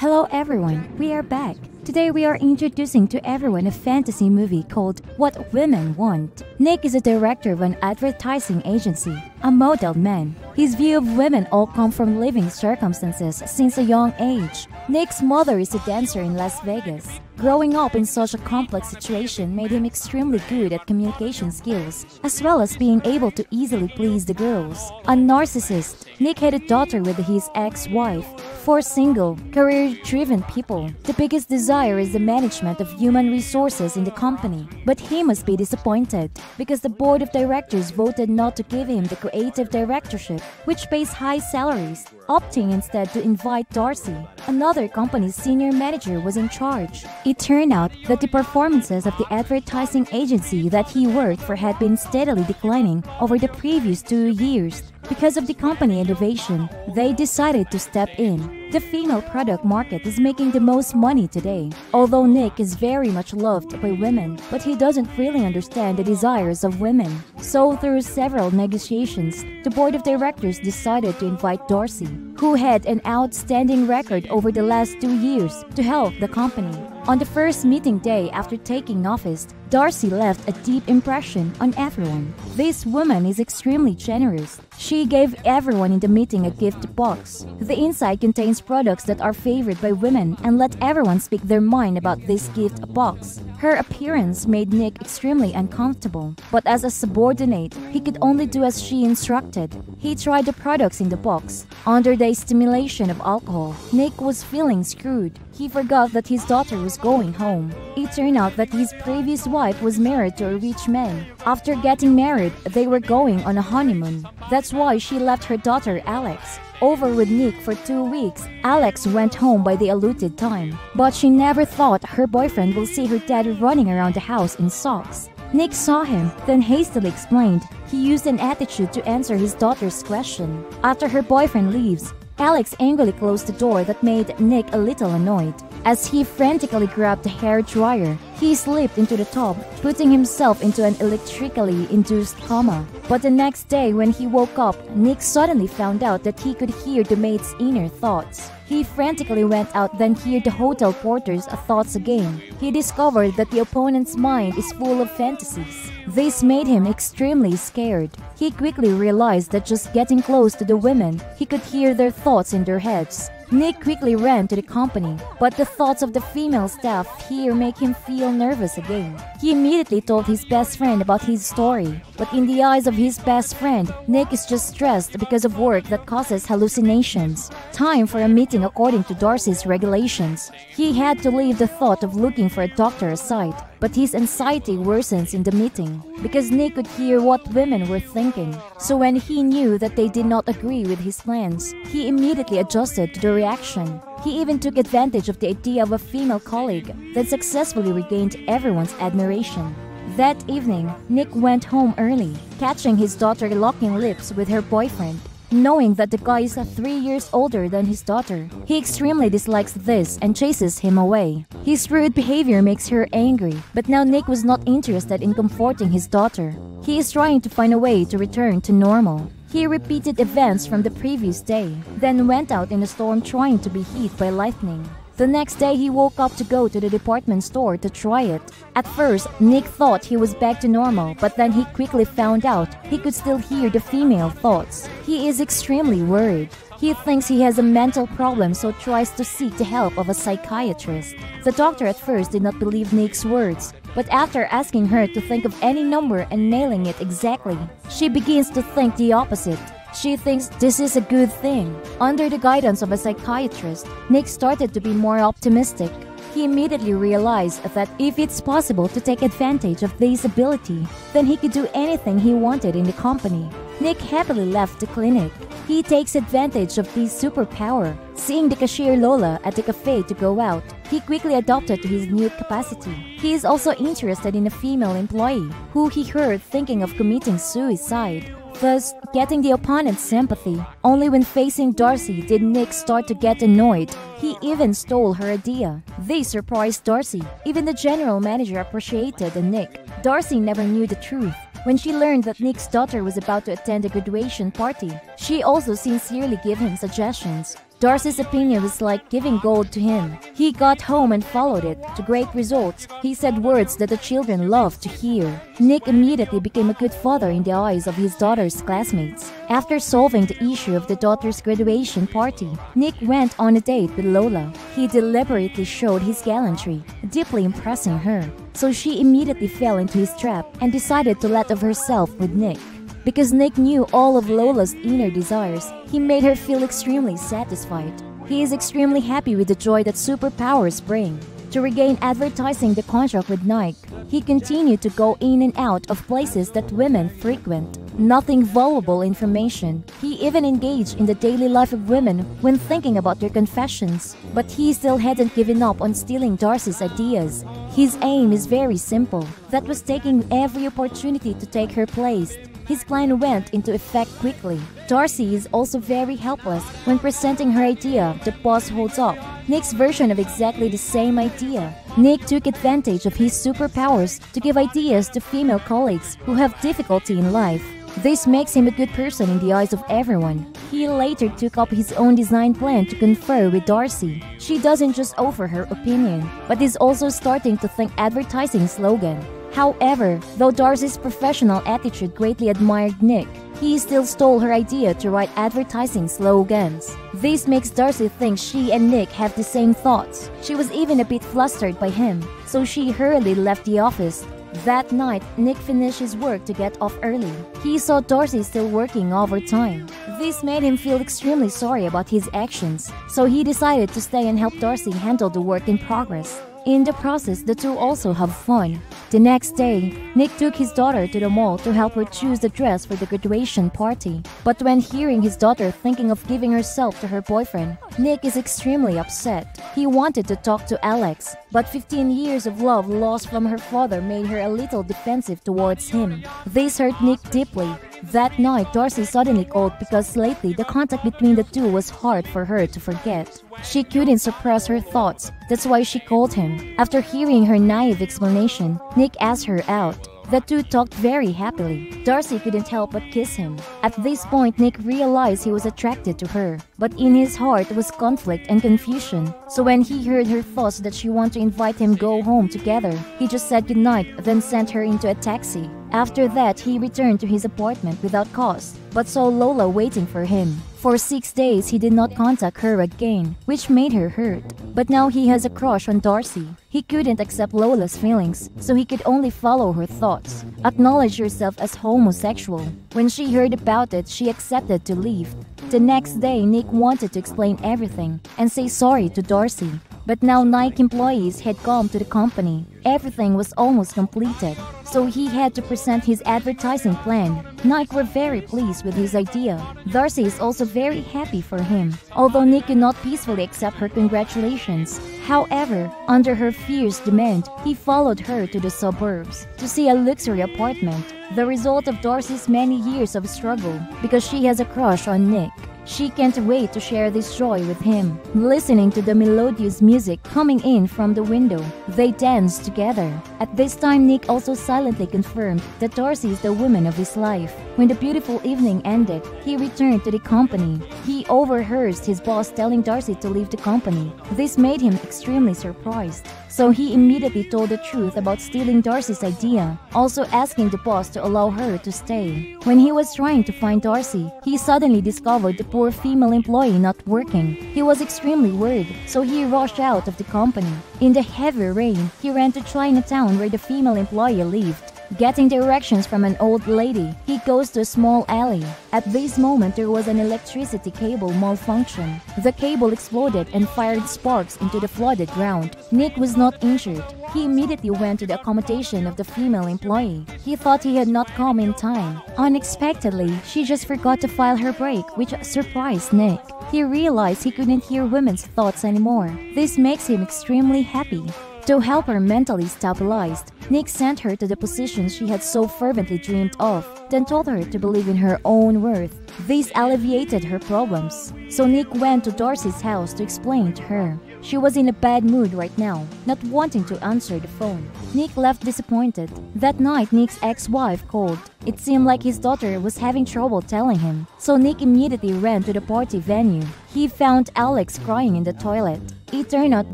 Hello everyone, we are back. Today we are introducing to everyone a fantasy movie called What Women Want. Nick is a director of an advertising agency, a model man. His view of women all come from living circumstances since a young age. Nick's mother is a dancer in Las Vegas. Growing up in such a complex situation made him extremely good at communication skills, as well as being able to easily please the girls. A narcissist, Nick had a daughter with his ex-wife. For single, career-driven people, the biggest desire is the management of human resources in the company. But he must be disappointed because the board of directors voted not to give him the creative directorship, which pays high salaries, opting instead to invite Darcy. Another company's senior manager was in charge. It turned out that the performances of the advertising agency that he worked for had been steadily declining over the previous 2 years. Because of the company innovation, they decided to step in. The female product market is making the most money today. Although Nick is very much loved by women, but he doesn't really understand the desires of women. So through several negotiations, the board of directors decided to invite Darcy, who had an outstanding record over the last 2 years, to help the company. On the first meeting day after taking office, Darcy left a deep impression on everyone. This woman is extremely generous. She gave everyone in the meeting a gift box. The inside contains products that are favored by women and let everyone speak their mind about this gift box. Her appearance made Nick extremely uncomfortable, but as a subordinate, he could only do as she instructed. He tried the products in the box. Under the stimulation of alcohol, Nick was feeling screwed. He forgot that his daughter was going home. It turned out that his previous wife was married to a rich man. After getting married, they were going on a honeymoon. That's why she left her daughter Alex over with Nick for 2 weeks. Alex went home by the allotted time, but she never thought her boyfriend will see her dad running around the house in socks. Nick saw him, then hastily explained he used an attitude to answer his daughter's question. After her boyfriend leaves, Alex angrily closed the door that made Nick a little annoyed. As he frantically grabbed the hair dryer, he slipped into the tub, putting himself into an electrically induced coma. But the next day when he woke up, Nick suddenly found out that he could hear the maid's inner thoughts. He frantically went out, then heard the hotel porter's thoughts again. He discovered that the opponent's mind is full of fantasies. This made him extremely scared. He quickly realized that just getting close to the women, he could hear their thoughts in their heads. Nick quickly ran to the company, but the thoughts of the female staff here make him feel nervous again. He immediately told his best friend about his story, but in the eyes of his best friend, Nick is just stressed because of work that causes hallucinations. Time for a meeting according to Darcy's regulations. He had to leave the thought of looking for a doctor aside, but his anxiety worsens in the meeting because Nick could hear what women were thinking. So when he knew that they did not agree with his plans, he immediately adjusted to the reaction. He even took advantage of the idea of a female colleague that successfully regained everyone's admiration. That evening, Nick went home early, catching his daughter locking lips with her boyfriend. Knowing that the guy is 3 years older than his daughter, he extremely dislikes this and chases him away. His rude behavior makes her angry, but now Nick was not interested in comforting his daughter. He is trying to find a way to return to normal. He repeated events from the previous day, then went out in a storm trying to be hit by lightning. The next day, he woke up to go to the department store to try it. At first, Nick thought he was back to normal, but then he quickly found out he could still hear the female thoughts. He is extremely worried. He thinks he has a mental problem, so tries to seek the help of a psychiatrist. The doctor at first did not believe Nick's words, but after asking her to think of any number and nailing it exactly, she begins to think the opposite. She thinks this is a good thing. Under the guidance of a psychiatrist, Nick started to be more optimistic. He immediately realized that if it's possible to take advantage of this ability, then he could do anything he wanted in the company. Nick happily left the clinic. He takes advantage of this superpower. Seeing the cashier Lola at the cafe to go out, he quickly adopted to his new capacity. He is also interested in a female employee, who he heard thinking of committing suicide, thus getting the opponent's sympathy. Only when facing Darcy did Nick start to get annoyed. He even stole her idea. This surprised Darcy. Even the general manager appreciated Nick. Darcy never knew the truth. When she learned that Nick's daughter was about to attend a graduation party, she also sincerely gave him suggestions. Darcy's opinion was like giving gold to him. He got home and followed it to great results. He said words that the children loved to hear. Nick immediately became a good father in the eyes of his daughter's classmates. After solving the issue of the daughter's graduation party, Nick went on a date with Lola. He deliberately showed his gallantry, deeply impressing her. So she immediately fell into his trap and decided to let of herself with Nick. Because Nick knew all of Lola's inner desires, he made her feel extremely satisfied. He is extremely happy with the joy that superpowers bring. To regain advertising the contract with Nike, he continued to go in and out of places that women frequent. Nothing valuable information. He even engaged in the daily life of women when thinking about their confessions. But he still hadn't given up on stealing Darcy's ideas. His aim is very simple. That was taking every opportunity to take her place. His plan went into effect quickly. Darcy is also very helpless when presenting her idea the boss holds up. Nick's version of exactly the same idea. Nick took advantage of his superpowers to give ideas to female colleagues who have difficulty in life. This makes him a good person in the eyes of everyone. He later took up his own design plan to confer with Darcy. She doesn't just offer her opinion, but is also starting to think advertising slogan. However, though Darcy's professional attitude greatly admired Nick, he still stole her idea to write advertising slogans. This makes Darcy think she and Nick have the same thoughts. She was even a bit flustered by him, so she hurriedly left the office. That night, Nick finished his work to get off early. He saw Darcy still working overtime. This made him feel extremely sorry about his actions, so he decided to stay and help Darcy handle the work in progress. In the process, the two also have fun. The next day, Nick took his daughter to the mall to help her choose the dress for the graduation party. But when hearing his daughter thinking of giving herself to her boyfriend, Nick is extremely upset. He wanted to talk to Alex, but 15 years of love lost from her father made her a little defensive towards him. This hurt Nick deeply. That night, Darcy suddenly called because lately the contact between the two was hard for her to forget. She couldn't suppress her thoughts, that's why she called him. After hearing her naive explanation, Nick asked her out. The two talked very happily. Darcy couldn't help but kiss him. At this point, Nick realized he was attracted to her, but in his heart was conflict and confusion. So when he heard her thoughts that she wanted to invite him go home together, he just said goodnight, then sent her into a taxi. After that, he returned to his apartment without cause, but saw Lola waiting for him. For 6 days, he did not contact her again, which made her hurt. But now he has a crush on Darcy. He couldn't accept Lola's feelings, so he could only follow her thoughts. Acknowledge yourself as homosexual. When she heard about it, she accepted to leave. The next day, Nick wanted to explain everything and say sorry to Darcy. But now Nike employees had come to the company. Everything was almost completed, so he had to present his advertising plan. Nike were very pleased with his idea. Darcy is also very happy for him, although Nick could not peacefully accept her congratulations. However, under her fierce demand, he followed her to the suburbs to see a luxury apartment, the result of Darcy's many years of struggle, because she has a crush on Nick. She can't wait to share this joy with him. Listening to the melodious music coming in from the window, they dance together. At this time, Nick also silently confirmed that Darcy is the woman of his life. When the beautiful evening ended, he returned to the company. He overheard his boss telling Darcy to leave the company. This made him extremely surprised. So he immediately told the truth about stealing Darcy's idea, also asking the boss to allow her to stay. When he was trying to find Darcy, he suddenly discovered the poor female employee not working. He was extremely worried, so he rushed out of the company. In the heavy rain, he ran to Chinatown where the female employee lived. Getting directions from an old lady, he goes to a small alley. At this moment, there was an electricity cable malfunction. The cable exploded and fired sparks into the flooded ground. Nick was not injured. He immediately went to the accommodation of the female employee. He thought he had not come in time. Unexpectedly, she just forgot to file her break, which surprised Nick. He realized he couldn't hear women's thoughts anymore. This makes him extremely happy. To help her mentally stabilized, Nick sent her to the position she had so fervently dreamed of, then told her to believe in her own worth. This alleviated her problems. So Nick went to Darcy's house to explain to her. She was in a bad mood right now, not wanting to answer the phone. Nick left disappointed. That night, Nick's ex-wife called. It seemed like his daughter was having trouble telling him, so Nick immediately ran to the party venue. He found Alex crying in the toilet. It turned out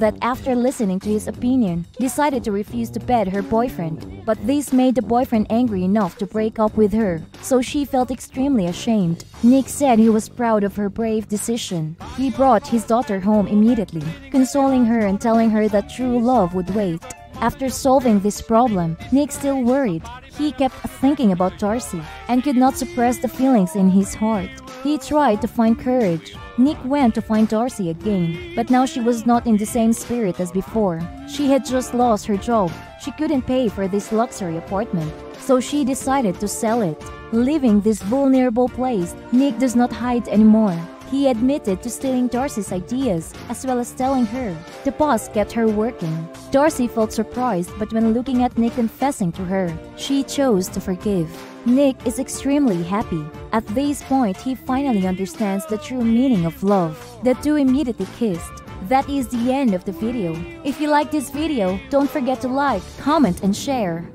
that after listening to his opinion, decided to refuse to bed her boyfriend. But this made the boyfriend angry enough to break up with her, so she felt extremely ashamed. Nick said he was proud of her brave decision. He brought his daughter home immediately, consoling her and telling her that true love would wait. After solving this problem, Nick still worried. He kept thinking about Darcy and could not suppress the feelings in his heart. He tried to find courage. Nick went to find Darcy again, but now she was not in the same spirit as before. She had just lost her job. She couldn't pay for this luxury apartment, so she decided to sell it. Leaving this vulnerable place, Nick does not hide anymore. He admitted to stealing Darcy's ideas, as well as telling her. The boss kept her working. Darcy felt surprised, but when looking at Nick confessing to her, she chose to forgive. Nick is extremely happy. At this point, he finally understands the true meaning of love. The two immediately kissed. That is the end of the video. If you like this video, don't forget to like, comment, and share.